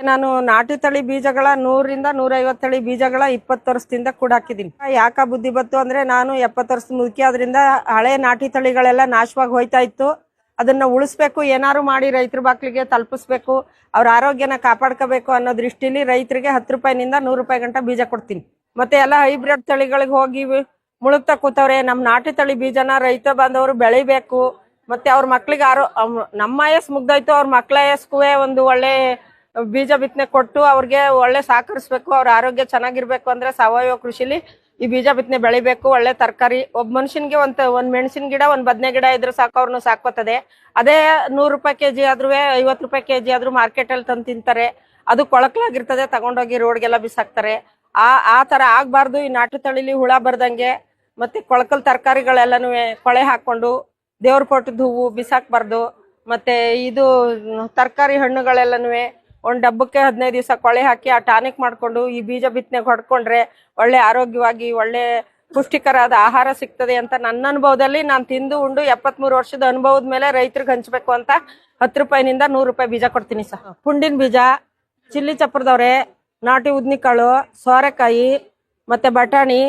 ನಾನು ನಾಟಿ ತಳಿ ಬೀಜಗಳ 100ರಿಂದ 150 ತಳಿ ಬೀಜಗಳ 20 ವರ್ಷದಿಂದ ಕೂಡ ಹಾಕಿದ್ದೀನಿ. ಯಾಕ ಬುದ್ಧಿ ಬತ್ತು ಅಂದ್ರೆ ನಾನು 70 ವರ್ಷದ ಮುದುಕಿ ಆದ್ರಿಂದ ಹಳೆ ನಾಟಿ ತಳಿಗಳೆಲ್ಲ ನಾಶವಾಗಿ ಹೋಯ್ತಾ ಇತ್ತು. ಅದನ್ನ ಉಳಿಸ್ಬೇಕು, ಏನಾರು ಮಾಡಿ ರೈತರ ಬಾಕ್ಲಿಗೆ ತಲುಪಿಸ್ಬೇಕು, ಅವ್ರ ಆರೋಗ್ಯನ ಕಾಪಾಡ್ಕೋಬೇಕು ಅನ್ನೋ ದೃಷ್ಟಿಲಿ ರೈತರಿಗೆ 10 ರೂಪಾಯಿನಿಂದ 100 ರೂಪಾಯಿ ಗಂಟ ಬೀಜ ಕೊಡ್ತೀನಿ. ಮತ್ತೆ ಎಲ್ಲ ಹೈಬ್ರಿಡ್ ತಳಿಗಳಿಗೆ ಹೋಗಿ ಮುಳುಗ್ತಾ ಕೂತವ್ರೆ. ನಮ್ ನಾಟಿ ತಳಿ ಬೀಜನ ರೈತ ಬಾಂಧವರು ಬೆಳಿಬೇಕು. ಮತ್ತೆ ಅವ್ರ ಮಕ್ಳಿಗೆ ನಮ್ಮ ವಯಸ್ಸು ಮುಗ್ದೋಯ್ತು, ಅವ್ರ ಮಕ್ಳ ವಯಸ್ಗೂ ಒಂದು ಒಳ್ಳೆ ಬೀಜ ಬಿತ್ತನೆ ಕೊಟ್ಟು ಅವ್ರಿಗೆ ಒಳ್ಳೆ ಸಹಕರಿಸ್ಬೇಕು. ಅವ್ರ ಆರೋಗ್ಯ ಚೆನ್ನಾಗಿರ್ಬೇಕು ಅಂದ್ರೆ ಸಾವಯವ ಕೃಷಿಲಿ ಈ ಬೀಜ ಬಿತ್ತನೆ ಬೆಳಿಬೇಕು. ಒಳ್ಳೆ ತರಕಾರಿ, ಒಬ್ಬ ಮನುಷ್ಯನ್ಗೆ ಒಂದ್ ಮೆಣಸಿನ ಗಿಡ, ಒಂದ್ ಬದನೆ ಗಿಡ ಇದ್ರೆ ಸಾಕು, ಅವ್ರನ್ನ ಸಾಕೋತದೆ. ಅದೇ 100 ರೂಪಾಯಿ ಕೆಜಿ ಆದ್ರೂ 50 ರೂಪಾಯಿ ಕೆಜಿ ಆದ್ರೂ ಮಾರ್ಕೆಟ್ ಅಲ್ಲಿ ತಂದು ತಿಂತಾರೆ. ಅದು ಕೊಳಕಲಾಗಿರ್ತದೆ, ತಗೊಂಡೋಗಿ ರೋಡ್ಗೆಲ್ಲ ಬಿಸಾಕ್ತಾರೆ. ಆ ತರ ಆಗ್ಬಾರ್ದು. ಈ ನಾಟಿ ತಳಿಲಿ ಹುಳ ಬರ್ದಂಗೆ ಮತ್ತೆ ಕೊಳಕಲ್ ತರಕಾರಿಗಳೆಲ್ಲನೂ ಕೊಳೆ ಹಾಕೊಂಡು ದೇವ್ರ ಪೊಟ್ಟದ ಹೂವು ಬಿಸಾಕ್ಬಾರ್ದು. ಮತ್ತೆ ಇದು ತರಕಾರಿ ಹಣ್ಣುಗಳೆಲ್ಲನೂ ಒಂದ್ ಡಬ್ಬಕ್ಕೆ 15 ದಿವಸ ಕೊಳೆ ಹಾಕಿ ಆ ಟಾನಿಕ್ ಮಾಡ್ಕೊಂಡು ಈ ಬೀಜ ಬಿತ್ತನೆಗೆ ಹೊಡ್ಕೊಂಡ್ರೆ ಒಳ್ಳೆ ಆರೋಗ್ಯವಾಗಿ ಒಳ್ಳೆ ಪುಷ್ಟಿಕರಾದ ಆಹಾರ ಸಿಗ್ತದೆ ಅಂತ ನನ್ನ ಅನುಭವದಲ್ಲಿ ನಾನು ತಿಂದು ಉಂಡು 73 ವರ್ಷದ ಅನುಭವದ ಮೇಲೆ ರೈತರಿಗೆ ಹಂಚ್ಬೇಕು ಅಂತ 10 ರೂಪಾಯಿನಿಂದ 100 ರೂಪಾಯಿ ಬೀಜ ಕೊಡ್ತೀನಿ ಸರ್. ಪುಂಡಿನ ಬೀಜ, ಚಿಲ್ಲಿ ಚಪ್ಪರದವ್ರೆ, ನಾಟಿ ಉದ್ನಿಕಾಳು, ಸೋರೆಕಾಯಿ, ಮತ್ತೆ ಬಟಾಣಿ,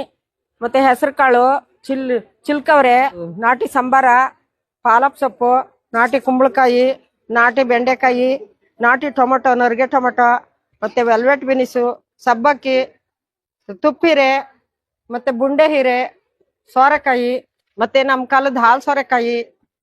ಮತ್ತೆ ಹೆಸರು ಕಾಳು, ಚಿಲ್ಕವ್ರೆ, ನಾಟಿ ಸಂಬಾರ, ಪಾಲಕ್ ಸೊಪ್ಪು, ನಾಟಿ ಕುಂಬಳಕಾಯಿ, ನಾಟಿ ಬೆಂಡೆಕಾಯಿ, ನಾಟಿ ಟೊಮೊಟೊ, ನರ್ಗೆ ಟೊಮೊಟೊ, ಮತ್ತೆ ವೆಲ್ವೆಟ್ ಬಿನಿಸು, ಸಬ್ಬಕ್ಕಿ, ತುಪ್ಪಿರೆ, ಮತ್ತೆ ಬುಂಡೆ ಹೀರೆ, ಸೋರೆಕಾಯಿ, ಮತ್ತೆ ನಮ್ಮ ಕಾಲದ ಹಾಲು ಸೋರೆಕಾಯಿ,